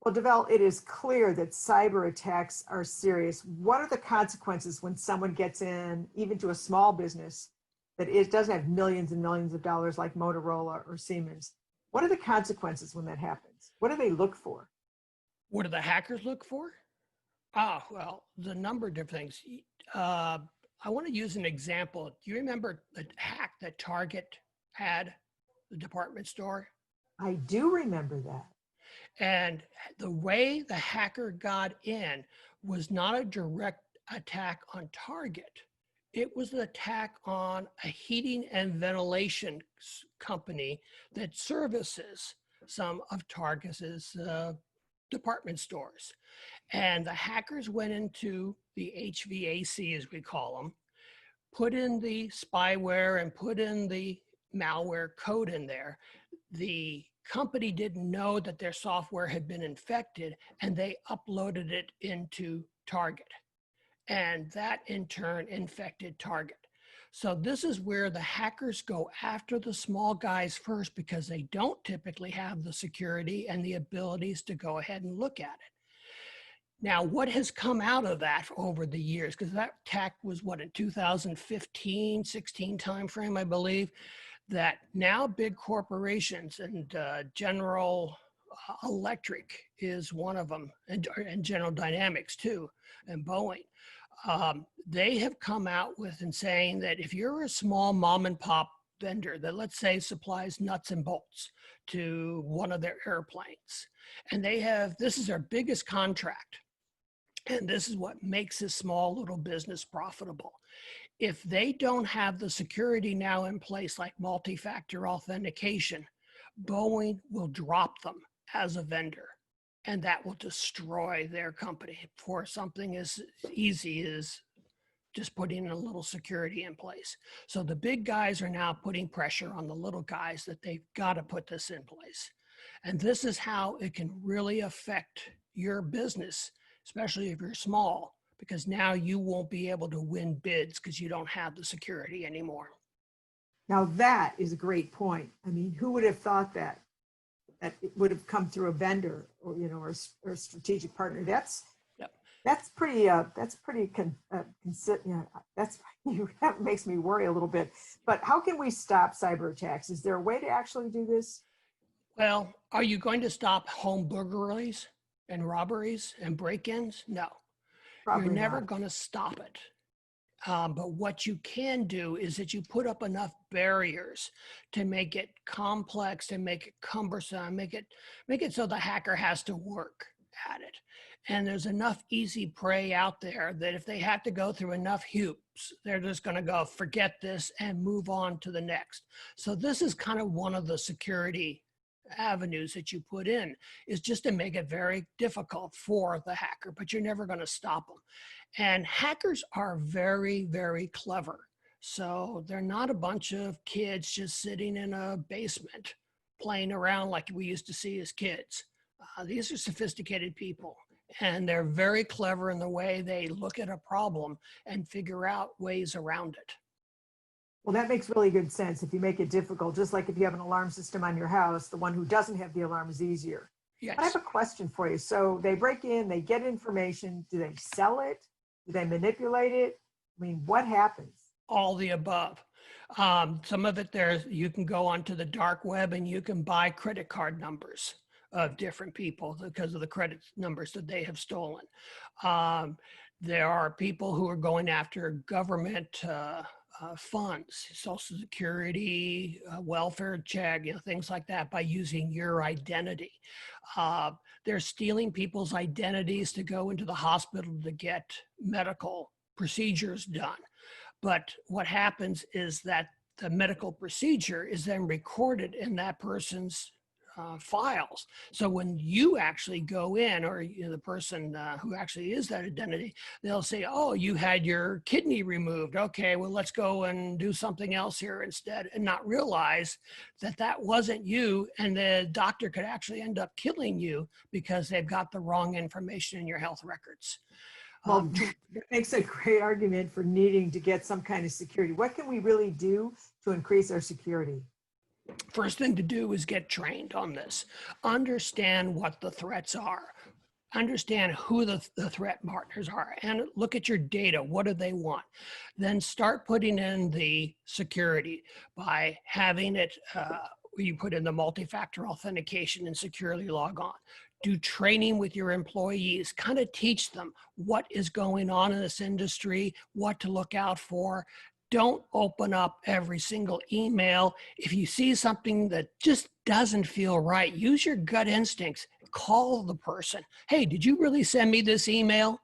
Well, Dovell, it is clear that cyber attacks are serious. What are the consequences when someone gets in, even to a small business, that it doesn't have millions and millions of dollars like Motorola or Siemens? What are the consequences when that happens? What do they look for? What do the hackers look for? Ah, well, the number of different things. Uh, I want to use an example. Do you remember the hack that Target had, the department store? I do remember that. And the way the hacker got in was not a direct attack on Target. It was an attack on a heating and ventilation company that services some of Target's department stores. And the hackers went into the HVAC, as we call them, put in the spyware and put in the malware code in there. The company didn't know that their software had been infected, and they uploaded it into Target. And that in turn infected Target. So this is where the hackers go after the small guys first, because they don't typically have the security and the abilities to go ahead and look at it. Now, what has come out of that over the years? Because that attack was what, in 2015, 16 timeframe, I believe, that now big corporations and General Electric is one of them, and General Dynamics too, and Boeing. They have come out with and saying that if you're a small mom and pop vendor that, let's say, supplies nuts and bolts to one of their airplanes, and they have, this is their biggest contract, and this is what makes a small little business profitable. If they don't have the security now in place, like multi-factor authentication, Boeing will drop them as a vendor, and that will destroy their company for something as easy as just putting a little security in place. So the big guys are now putting pressure on the little guys that they've got to put this in place. And this is how it can really affect your business, especially if you're small, because now you won't be able to win bids because you don't have the security anymore. Now that is a great point. I mean, who would have thought that it would have come through a vendor or, you know, or a strategic partner? That's pretty, that makes me worry a little bit. But how can we stop cyber attacks? Is there a way to actually do this? Well, are you going to stop home burglaries and robberies and break-ins? No. Probably You're never not. going to stop it. But what you can do is that you put up enough barriers to make it complex, to make it cumbersome, make it so the hacker has to work at it. And there's enough easy prey out there that if they have to go through enough hoops, they're just going to go, forget this and move on to the next. So this is kind of one of the security avenues that you put in, is just to make it very difficult for the hacker, but you're never going to stop them. And hackers are very, very clever. So they're not a bunch of kids just sitting in a basement playing around like we used to see as kids. These are sophisticated people, and they're very clever in the way they look at a problem and figure out ways around it. Well, that makes really good sense. If you make it difficult, just like if you have an alarm system on your house, the one who doesn't have the alarm is easier. Yes. But I have a question for you. So they break in, they get information. Do they sell it? Do they manipulate it? I mean, what happens? All the above. Some of it you can go onto the dark web and you can buy credit card numbers of different people because of the credit numbers that they have stolen. There are people who are going after government funds, Social Security, welfare check, things like that, by using your identity. They're stealing people's identities to go into the hospital to get medical procedures done. But what happens is that the medical procedure is then recorded in that person's files. So when you actually go in, or the person who actually is that identity, they'll say, oh, you had your kidney removed. Okay, well, let's go and do something else here instead, and not realize that that wasn't you. And the doctor could actually end up killing you because they've got the wrong information in your health records. Well, that makes a great argument for needing to get some kind of security. What can we really do to increase our security? First thing to do is get trained on this. Understand what the threats are. Understand who the threat partners are and look at your data. What do they want? Then start putting in the security by having it, you put in the multi-factor authentication and securely log on. Do training with your employees, kind of teach them what is going on in this industry, what to look out for. Don't open up every single email. If you see something that just doesn't feel right, use your gut instincts. Call the person. Hey, did you really send me this email?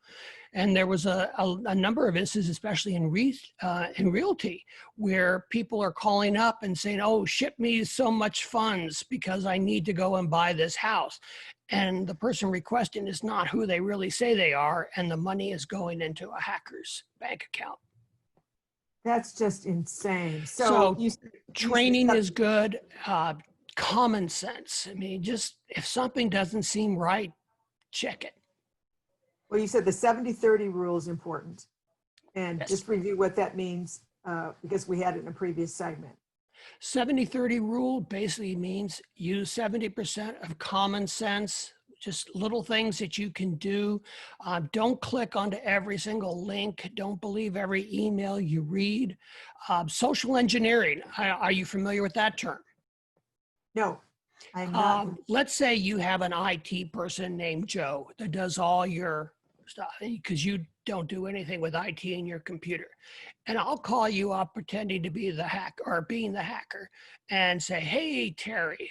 And there was a number of instances, especially in realty, where people are calling up and saying, oh, ship me so much funds because I need to go and buy this house. And the person requesting is not who they really say they are, and the money is going into a hacker's bank account. That's just insane. So you training is good. Common sense. I mean, just if something doesn't seem right, check it. Well, you said the 70-30 rule is important. And Yes. just review what that means because we had it in a previous segment. 70-30 rule basically means use 70% of common sense, just little things that you can do. Don't click onto every single link. Don't believe every email you read. Social engineering, are you familiar with that term? No, I'm not. Let's say you have an IT person named Joe that does all your stuff because you don't do anything with IT in your computer. And I'll call you up pretending to be the hacker or being the hacker and say, hey, Terry,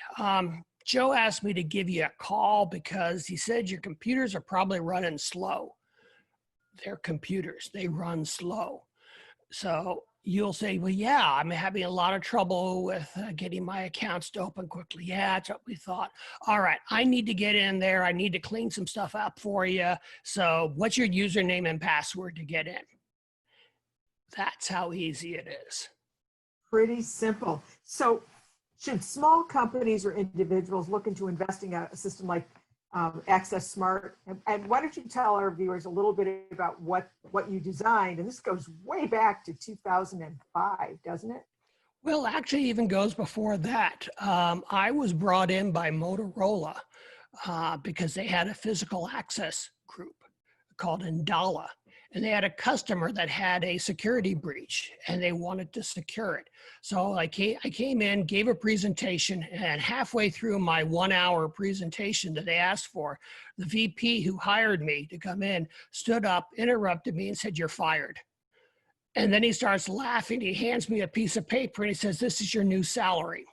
Joe asked me to give you a call because he said your computers are probably running slow. They're computers, they run slow. So you'll say, well, yeah, I'm having a lot of trouble with getting my accounts to open quickly. Yeah, that's what we thought. All right, I need to get in there. I need to clean some stuff up for you. So what's your username and password to get in? That's how easy it is. Pretty simple. So should small companies or individuals look into investing in a system like Access Smart? And why don't you tell our viewers a little bit about what you designed? And this goes way back to 2005, doesn't it? Well, actually even goes before that. I was brought in by Motorola because they had a physical access group called Indala. And they had a customer that had a security breach and they wanted to secure it. So I came in, gave a presentation, and halfway through my 1 hour presentation that they asked for, the VP who hired me to come in stood up, interrupted me and said, you're fired. And then he starts laughing. He hands me a piece of paper and he says, this is your new salary.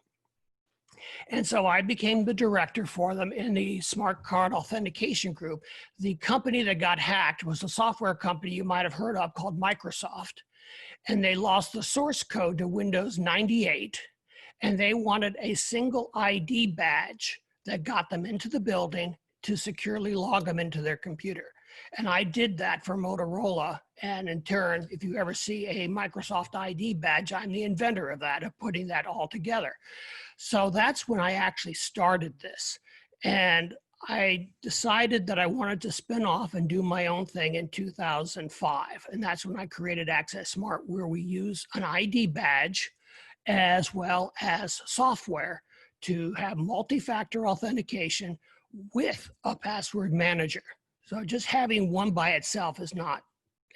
And so I became the director for them in the smart card authentication group. The company that got hacked was a software company you might have heard of called Microsoft. And they lost the source code to Windows 98. And they wanted a single ID badge that got them into the building to securely log them into their computer. And I did that for Motorola. And in turn, if you ever see a Microsoft ID badge, I'm the inventor of that, of putting that all together. So that's when I actually started this. And I decided that I wanted to spin off and do my own thing in 2005. And that's when I created Access Smart, where we use an ID badge as well as software to have multi-factor authentication with a password manager. So just having one by itself is not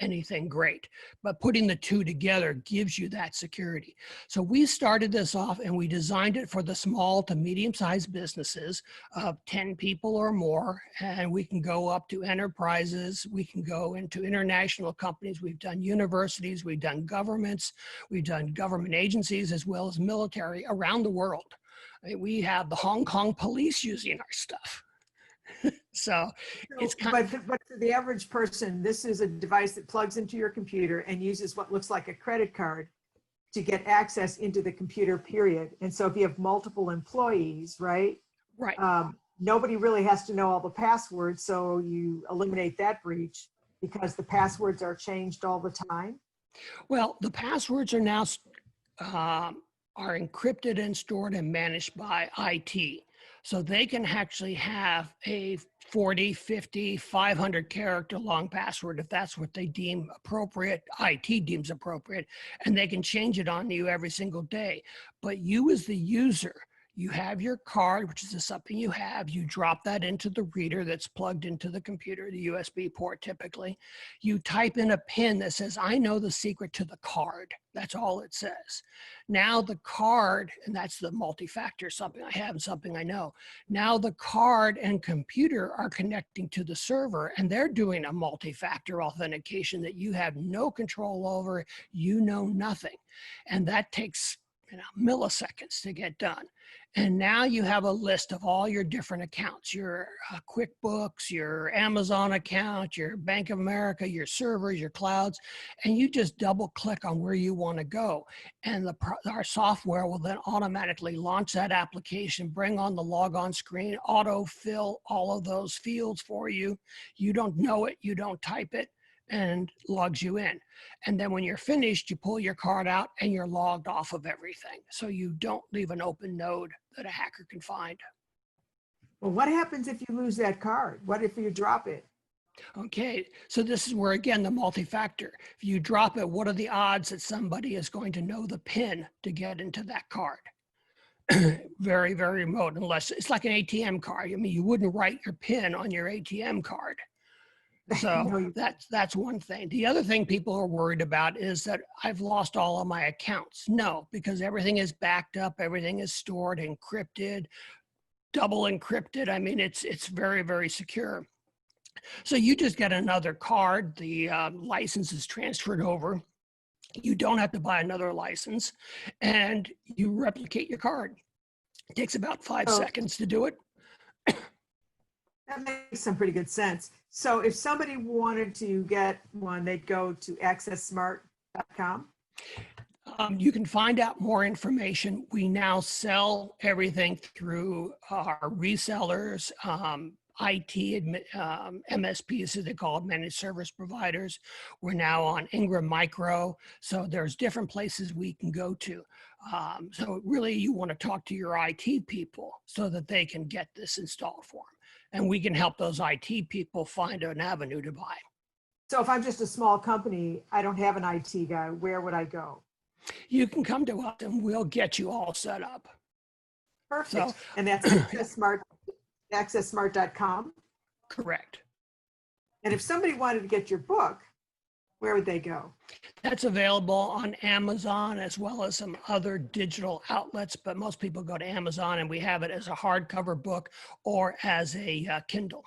anything great, but putting the two together gives you that security. So we started this off and we designed it for the small to medium-sized businesses of 10 people or more, and we can go up to enterprises, we can go into international companies, we've done universities, we've done governments, we've done government agencies as well as military around the world. We have the Hong Kong police using our stuff. So it's kind of, but for the average person, this is a device that plugs into your computer and uses what looks like a credit card to get access into the computer, period. And so if you have multiple employees, right? right. Nobody really has to know all the passwords. So you eliminate that breach because the passwords are changed all the time. Well, the passwords are now are encrypted and stored and managed by IT. So they can actually have a 40, 50, 500 character long password if that's what they deem appropriate, IT deems appropriate, and they can change it on you every single day. But you as the user, you have your card, which is something you have. You drop that into the reader that's plugged into the computer, the USB port typically. You type in a PIN that says, I know the secret to the card. That's all it says. Now the card, and that's the multi-factor, something I have and something I know. Now the card and computer are connecting to the server, and they're doing a multi-factor authentication that you have no control over. You know nothing. And that takes milliseconds to get done. And now you have a list of all your different accounts, your QuickBooks, your Amazon account, your Bank of America, your servers, your clouds, and you just double click on where you want to go. And our software will then automatically launch that application, bring on the logon screen, autofill all of those fields for you. You don't know it, you don't type it, and logs you in. And then when you're finished, you pull your card out and you're logged off of everything. So you don't leave an open node that a hacker can find. Well, what happens if you lose that card? What if you drop it? Okay, so this is where, again, the multi-factor. If you drop it, what are the odds that somebody is going to know the PIN to get into that card? Very, very remote, unless it's like an ATM card. I mean, you wouldn't write your PIN on your ATM card. So No, that's one thing. The other thing people are worried about is that I've lost all of my accounts. No, because everything is backed up, everything is stored, encrypted, double encrypted. I mean, it's very, very secure. So you just get another card, the license is transferred over. You don't have to buy another license, and you replicate your card. It takes about 5 seconds to do it. that makes some pretty good sense. So if somebody wanted to get one, they'd go to accesssmart.com. You can find out more information. We now sell everything through our resellers, IT, MSPs, as they call it, managed service providers. We're now on Ingram Micro. So there's different places we can go to. So really you want to talk to your IT people so that they can get this installed for them. And we can help those IT people find an avenue to buy. So if I'm just a small company, I don't have an IT guy, where would I go? You can come to us and we'll get you all set up. Perfect. So, And that's accesssmart.com. Correct. And if somebody wanted to get your book, where would they go? That's available on Amazon as well as some other digital outlets, but most people go to Amazon, and we have it as a hardcover book or as a Kindle.